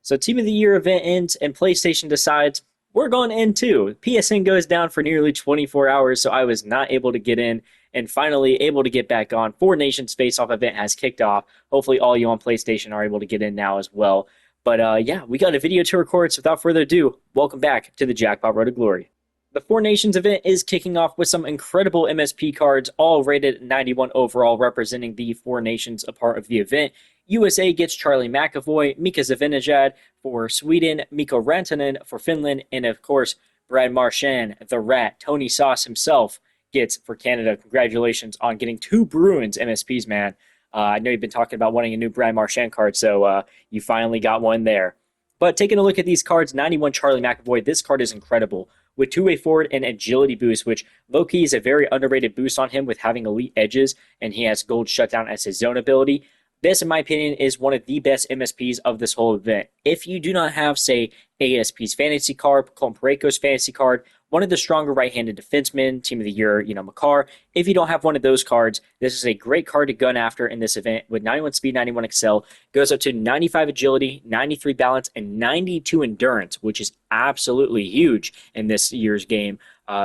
So Team of the Year event ends and PlayStation decides we're going to end too. PSN goes down for nearly 24 hours, so I was not able to get in and finally able to get back on. Four Nations Face-Off event has kicked off. Hopefully all you on PlayStation are able to get in now as well. But yeah, we got a video to record, so without further ado, welcome back to the Jackpot Road to Glory. The Four Nations event is kicking off with some incredible MSP cards, all rated 91 overall, representing the Four Nations a part of the event. USA gets Charlie McAvoy, Mika Zibanejad for Sweden, Mikko Rantanen for Finland, and of course, Brad Marchand, the Rat, Tony Sauce himself, gets for Canada. Congratulations on getting two Bruins MSPs, man. I know you've been talking about wanting a new Brad Marchand card, so you finally got one there. But taking a look at these cards, 91 Charlie McAvoy, this card is incredible. With two-way forward and agility boost, which low-key is a very underrated boost on him with having elite edges, and he has gold shutdown as his zone ability. This, in my opinion, is one of the best MSPs of this whole event. If you do not have, say, ASP's fantasy card, Colin Parayko's fantasy card, one of the stronger right-handed defensemen, Team of the Year, Makar, if you don't have one of those cards, this is a great card to gun after in this event with 91 speed, 91 excel, goes up to 95 agility, 93 balance, and 92 endurance, which is absolutely huge in this year's game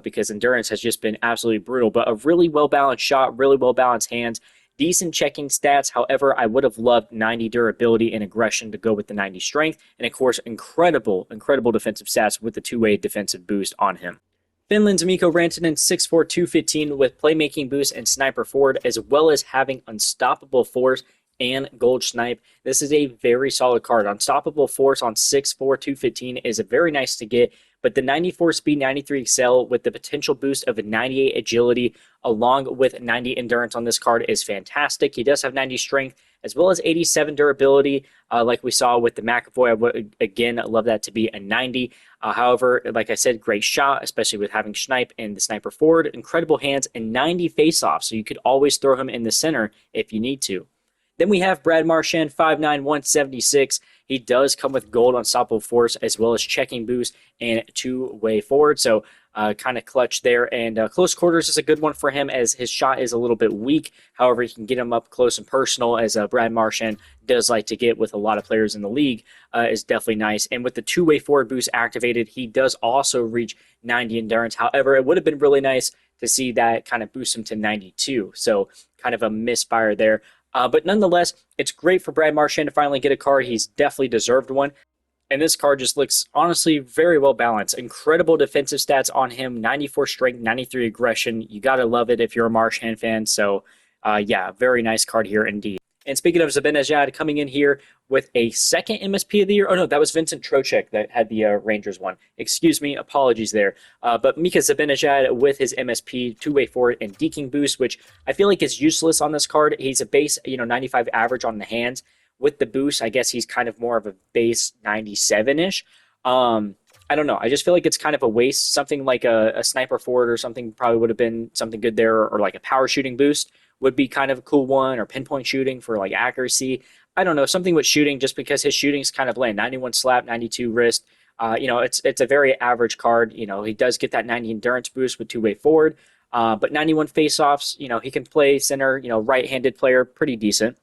because endurance has just been absolutely brutal. But a really well-balanced shot, really well-balanced hands, decent checking stats. However, I would have loved 90 durability and aggression to go with the 90 strength. And of course, incredible defensive stats with the two-way defensive boost on him. Finland's Mikko Rantanen, 6'4", 215 with playmaking boost and sniper forward, as well as having unstoppable force and gold snipe. This is a very solid card. Unstoppable force on 6'4", 215 is a very nice to get, but the 94 speed, 93 excel with the potential boost of a 98 agility along with 90 endurance on this card is fantastic. He does have 90 strength as well as 87 durability, like we saw with the McAvoy. I would, again, love that to be a 90. However, like I said, great shot, especially with having snipe and the sniper forward, incredible hands, and 90 face-offs, so you could always throw him in the center if you need to. Then we have Brad Marchand, 5'9", 176. He does come with gold unstoppable force as well as checking boost and two-way forward. So kind of clutch there. And close quarters is a good one for him as his shot is a little bit weak. However, you can get him up close and personal as Brad Marchand does like to get with a lot of players in the league. Is definitely nice. And with the two-way forward boost activated, he does also reach 90 endurance. However, it would have been really nice to see that kind of boost him to 92. So kind of a misfire there. But nonetheless, it's great for Brad Marchand to finally get a card. He's definitely deserved one. And this card just looks, honestly, very well balanced. Incredible defensive stats on him. 94 strength, 93 aggression. You got to love it if you're a Marchand fan. So, yeah, very nice card here indeed. And speaking of Zibanejad, coming in here with a second MSP of the year. Oh, no, that was Vincent Trocheck that had the Rangers one. Excuse me, apologies there. But Mika Zibanejad with his MSP, two-way forward, and deking boost, which I feel like is useless on this card. He's a base, 95 average on the hands. With the boost, I guess he's kind of more of a base 97-ish. I don't know. I just feel like it's kind of a waste. Something like a sniper forward or something probably would have been something good there, or like a power shooting boost would be kind of a cool one, or pinpoint shooting for like accuracy. I don't know, something with shooting, just because his shooting's kind of bland. 91 slap, 92 wrist. It's a very average card. He does get that 90 endurance boost with two-way forward, but 91 face-offs. He can play center. Right-handed player, pretty decent.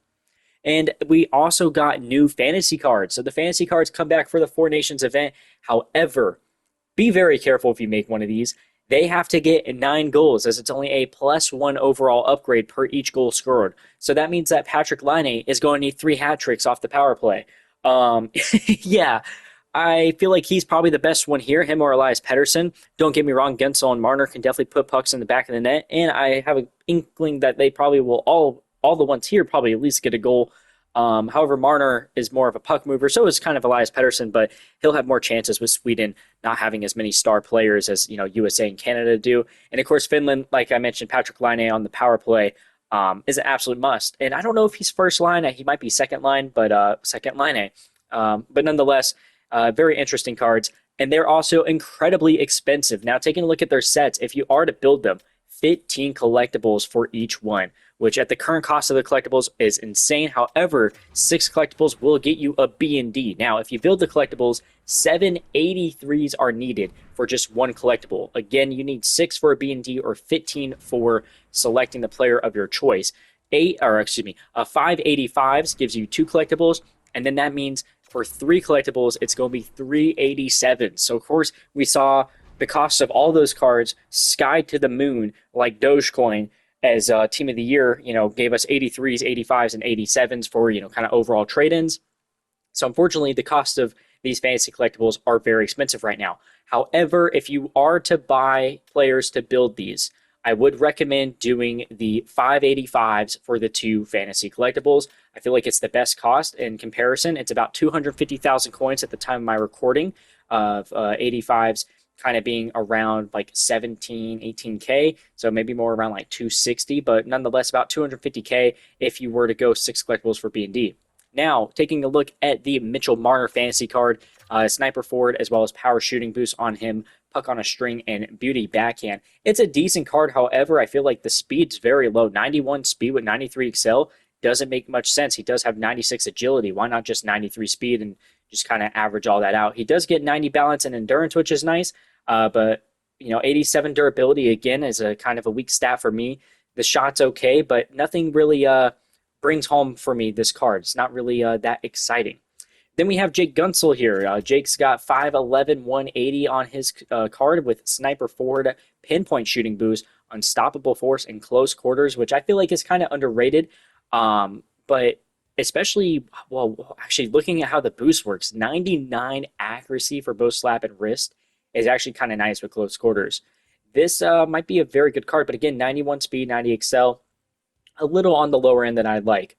And we also got new fantasy cards. So the fantasy cards come back for the Four Nations event. However, be very careful if you make one of these. They have to get 9 goals, as it's only a +1 overall upgrade per each goal scored. So that means that Patrik Laine is going to need 3 hat tricks off the power play. Yeah, I feel like he's probably the best one here, him or Elias Pettersson. Don't get me wrong, Gensel and Marner can definitely put pucks in the back of the net, and I have an inkling that they probably will all the ones here probably at least get a goal. However, Marner is more of a puck mover, so is kind of Elias Pettersson, but he'll have more chances with Sweden not having as many star players as USA and Canada do. And of course, Finland, like I mentioned, Patrik Laine on the power play is an absolute must. And I don't know if he's first line; he might be second line, but second Laine. But nonetheless, very interesting cards, and they're also incredibly expensive. Now, taking a look at their sets, if you are to build them, 15 collectibles for each one, which at the current cost of the collectibles is insane. However, 6 collectibles will get you a B&D. Now, if you build the collectibles, 7 83s are needed for just one collectible. Again, you need 6 for a B&D or 15 for selecting the player of your choice. 5 85s gives you 2 collectibles, and then that means For 3 collectibles, it's going to be 387. So, of course, we saw the cost of all those cards sky to the moon, like Dogecoin, as Team of the Year, gave us 83s, 85s, and 87s for, kind of overall trade-ins. So unfortunately, the cost of these fantasy collectibles are very expensive right now. However, if you are to buy players to build these, I would recommend doing the 585s for the 2 fantasy collectibles. I feel like it's the best cost in comparison. It's about 250,000 coins at the time of my recording of 85s kind of being around like 17, 18K. So maybe more around like 260, but nonetheless about 250K if you were to go 6 collectibles for B&D. Now, taking a look at the Mitchell Marner fantasy card, Sniper Forward, as well as Power Shooting Boost on him, Puck on a String, and Beauty Backhand. It's a decent card, however, I feel like the speed's very low. 91 speed with 93 excel doesn't make much sense. He does have 96 agility. Why not just 93 speed and just kind of average all that out? He does get 90 balance and endurance, which is nice, but 87 durability, again, is a kind of a weak stat for me. The shot's okay, but nothing really brings home for me this card. It's not really that exciting. Then we have Jake Gunsel here. Jake's got 5'11", 180 on his card with Sniper Forward, Pinpoint Shooting Boost, Unstoppable Force, and Close Quarters, which I feel like is kind of underrated. But especially, actually looking at how the boost works, 99 accuracy for both slap and wrist is actually kind of nice with Close Quarters. This might be a very good card, but again, 91 speed, 90 excel, a little on the lower end than I'd like.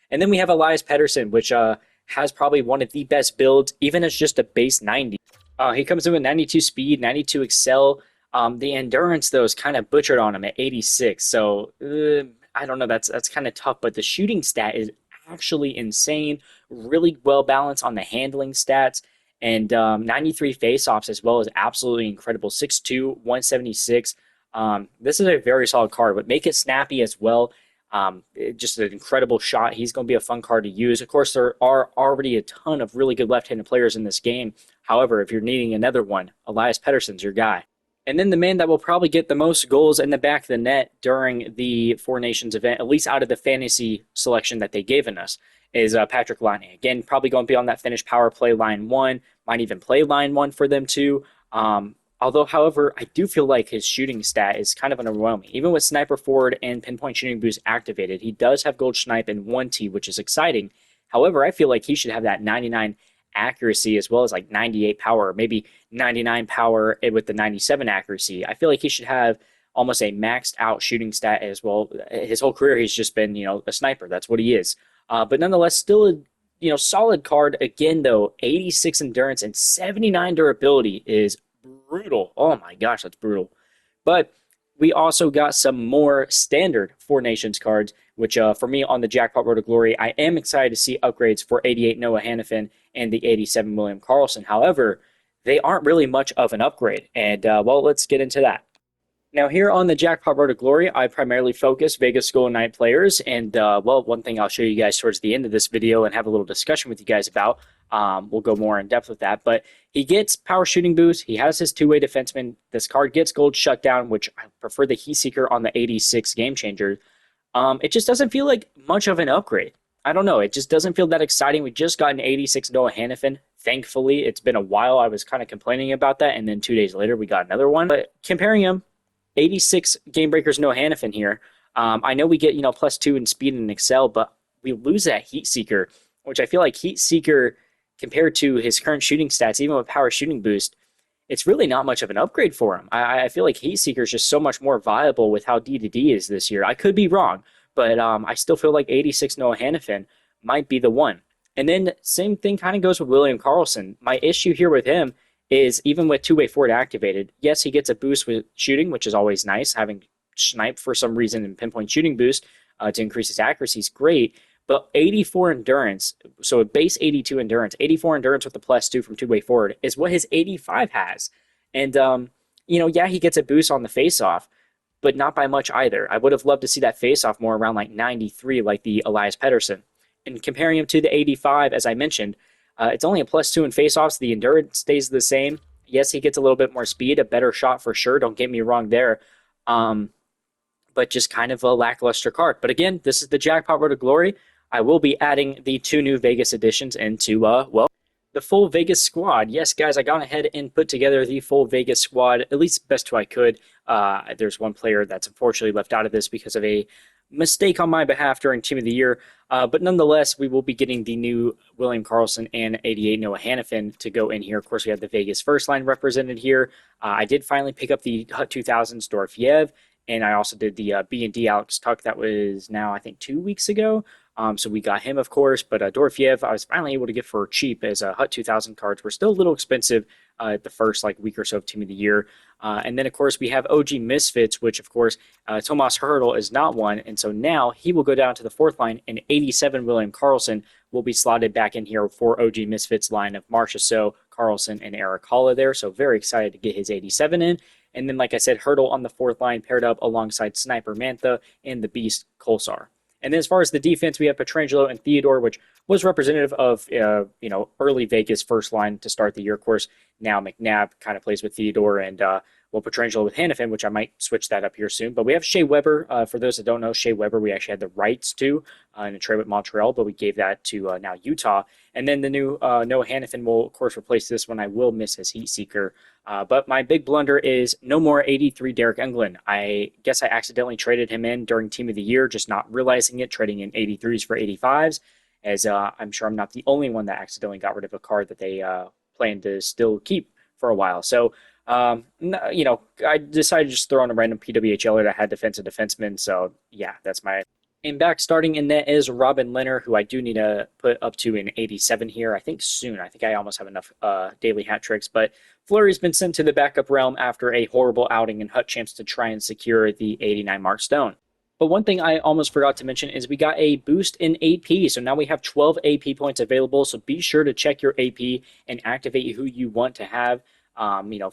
And then we have Elias Pettersson, which has probably one of the best builds, even as just a base 90. He comes in with 92 speed, 92 excel. The endurance, though, is kind of butchered on him at 86. So, I don't know, that's kind of tough. But the shooting stat is actually insane. Really well balanced on the handling stats. And 93 face-offs as well is absolutely incredible. 6'2", 176. This is a very solid card, but make it snappy as well. Just an incredible shot. He's going to be a fun card to use. Of course, there are already a ton of really good left-handed players in this game. However, if you're needing another one, Elias Pettersson's your guy. And then the man that will probably get the most goals in the back of the net during the Four Nations event, at least out of the fantasy selection that they've given us, is Patrick Laine. Again, probably going to be on that Finnish power play line 1. Might even play line 1 for them too. Although, however, I do feel like his shooting stat is kind of underwhelming. Even with Sniper Forward and Pinpoint Shooting Boost activated, he does have Gold Snipe and 1T, which is exciting. However, I feel like he should have that 99 accuracy as well as like 98 power, maybe 99 power with the 97 accuracy. I feel like he should have almost a maxed out shooting stat as well. His whole career, he's just been, a sniper. That's what he is. But nonetheless, still a, solid card. Again, though, 86 endurance and 79 durability is brutal. Oh my gosh, that's brutal. But we also got some more standard Four Nations cards, which for me on the Jackpot Road to Glory, I am excited to see upgrades for 88 Noah Hannafin and the 87 William Karlsson. However, they aren't really much of an upgrade. And, let's get into that. Now, here on the Jackpot Road to Glory, I primarily focus Vegas Golden Knight players. And, one thing I'll show you guys towards the end of this video and have a little discussion with you guys about. We'll go more in depth with that. But he gets power shooting boost. He has his two-way defenseman. This card gets gold shutdown, which I prefer the Heat Seeker on the 86 Game Changer. It just doesn't feel like much of an upgrade. I don't know. It just doesn't feel that exciting. We just got an 86 Noah Hannafin. Thankfully, it's been a while. I was kind of complaining about that. And then 2 days later, we got another one. But comparing him, 86 Game Breakers Noah Hannafin here. I know we get, +2 in speed and excel, but we lose that Heat Seeker, which I feel like Heat Seeker, compared to his current shooting stats, even with power shooting boost, it's really not much of an upgrade for him. I feel like Heat Seeker is just so much more viable with how D2D is this year. I could be wrong, but I still feel like 86 Noah Hannafin might be the one. And then same thing kind of goes with William Karlsson. My issue here with him is even with two-way forward activated, yes, he gets a boost with shooting, which is always nice. Having snipe for some reason and pinpoint shooting boost to increase his accuracy is great. But 84 endurance, so a base 82 endurance, 84 endurance with the +2 from two-way forward is what his 85 has. And, yeah, he gets a boost on the face-off, but not by much either. I would have loved to see that face-off more around like 93 like the Elias Pettersson. And comparing him to the 85, as I mentioned, it's only a +2 in face-offs. The endurance stays the same. Yes, he gets a little bit more speed, a better shot for sure. Don't get me wrong there. But just kind of a lackluster card. But again, this is the Jackpot Road to Glory. I will be adding the 2 new Vegas editions into, The full Vegas squad. Yes, guys, I got ahead and put together the full Vegas squad, at least best who I could. There's one player that's unfortunately left out of this because of a mistake on my behalf during Team of the Year. But nonetheless, we will be getting the new William Karlsson and 88 Noah Hannafin to go in here. Of course, we have the Vegas first line represented here. I did finally pick up the Hut 2000s Dorofiev, and I also did the B&D Alex Tuck. That was now, I think, 2 weeks ago. So we got him, of course, but Dorofiev, I was finally able to get for cheap as Hut 2000 cards were still a little expensive the first week or so of Team of the Year. And then, of course, we have OG Misfits, which, of course, Tomas Hertl is not one. And so now he will go down to the fourth line, and 87 William Karlsson will be slotted back in here for OG Misfits line of Marcia So, Karlsson, and Eric Holla there. So very excited to get his 87 in. And then, like I said, Hertl on the fourth line paired up alongside Sniper Mantha and the Beast Kolsar. And then as far as the defense, we have Petrangelo and Theodore, which was representative of early Vegas first line to start the year. Of course, now McNabb kind of plays with Theodore and Petrangelo with Hannafin, which I might switch that up here soon. But we have Shea Weber. For those that don't know, Shea Weber, we actually had the rights to in a trade with Montreal, but we gave that to now Utah. And then the new Noah Hannafin will, of course, replace this one. I will miss his Heat Seeker. But my big blunder is no more 83 Derek Englund. I guess I accidentally traded him in during Team of the Year, just not realizing it, trading in 83s for 85s, as I'm sure I'm not the only one that accidentally got rid of a card that they plan to still keep for a while. So, I decided to just throw on a random PWHLer that had defensive defenseman. So, yeah, that's my... And back starting in net is Robin Leonard, who I do need to put up to an 87 here. I think soon. I think I almost have enough daily hat tricks. But Fleury's been sent to the backup realm after a horrible outing in Hut Champs to try and secure the 89 Mark Stone. But one thing I almost forgot to mention is we got a boost in AP. So now we have 12 AP points available. So be sure to check your AP and activate who you want to have.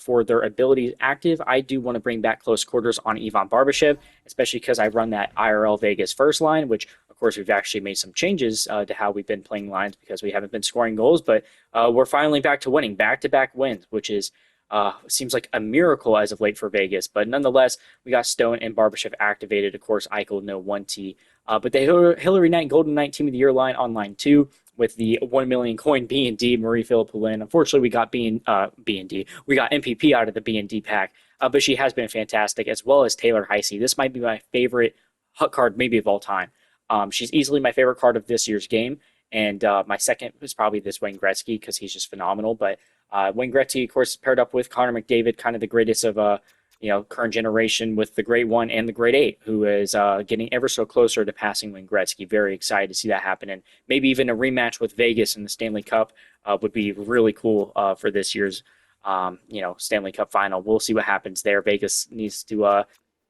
For their abilities active. I do want to bring back close quarters on Ivan Barbashev, especially because I run that IRL Vegas first line, which of course we've actually made some changes to how we've been playing lines because we haven't been scoring goals, but we're finally back to winning, back-to-back wins, which is seems like a miracle as of late for Vegas. But nonetheless, we got Stone and Barbashev activated. Of course, Eichel, no 1T. But the Hillary Knight Golden Knight Team of the Year line on line 2 with the 1 million coin B&D, Marie-Philip Poulin. Unfortunately, we got B&D. We got MPP out of the B&D pack, but she has been fantastic, as well as Taylor Heisey. This might be my favorite Hut card maybe of all time. She's easily my favorite card of this year's game, and my second is probably this Wayne Gretzky because he's just phenomenal. But Wayne Gretzky, of course, is paired up with Connor McDavid, kind of the greatest of current generation with the Great One and the Great Eight, who is getting ever so closer to passing Wayne Gretzky. Very excited to see that happen, and maybe even a rematch with Vegas in the Stanley Cup would be really cool for this year's Stanley Cup final. We'll see what happens there. Vegas needs to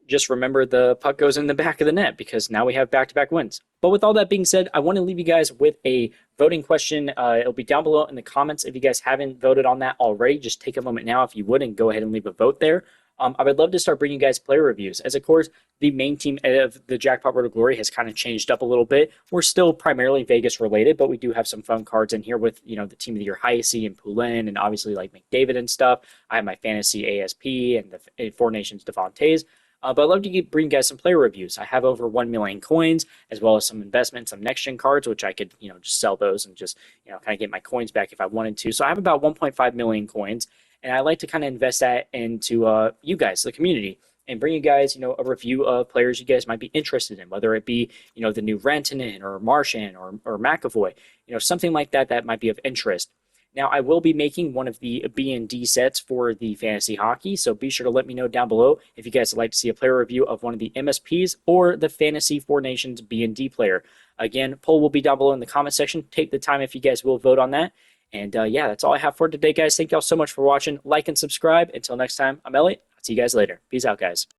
just remember the puck goes in the back of the net because now we have back-to-back wins. But with all that being said, I want to leave you guys with a voting question. It'll be down below in the comments. If you guys haven't voted on that already, just take a moment now if you would and go ahead and leave a vote there. I would love to start bringing you guys player reviews, as of course the main team of the Jackpot Road to Glory has kind of changed up a little bit. We're still primarily Vegas related, but we do have some fun cards in here with the Team of the Year Heisey and Poulin, and obviously like McDavid and stuff. I have my fantasy ASP and the Four Nations Devontae's. But I'd love to bring you guys some player reviews. I have over 1 million coins, as well as some investments, some next gen cards, which I could just sell those and just kind of get my coins back if I wanted to. So I have about 1.5 million coins. And I like to kind of invest that into you guys, the community, and bring you guys, a review of players you guys might be interested in, whether it be, the new Rantanen or Marchand or McAvoy, something like that that might be of interest. Now, I will be making one of the B&D sets for the fantasy hockey, so be sure to let me know down below if you guys would like to see a player review of one of the MSPs or the Fantasy Four Nations B&D player. Again, poll will be down below in the comment section. Take the time if you guys will vote on that. And that's all I have for today, guys. Thank y'all so much for watching. Like and subscribe. Until next time, I'm Elliot. I'll see you guys later. Peace out, guys.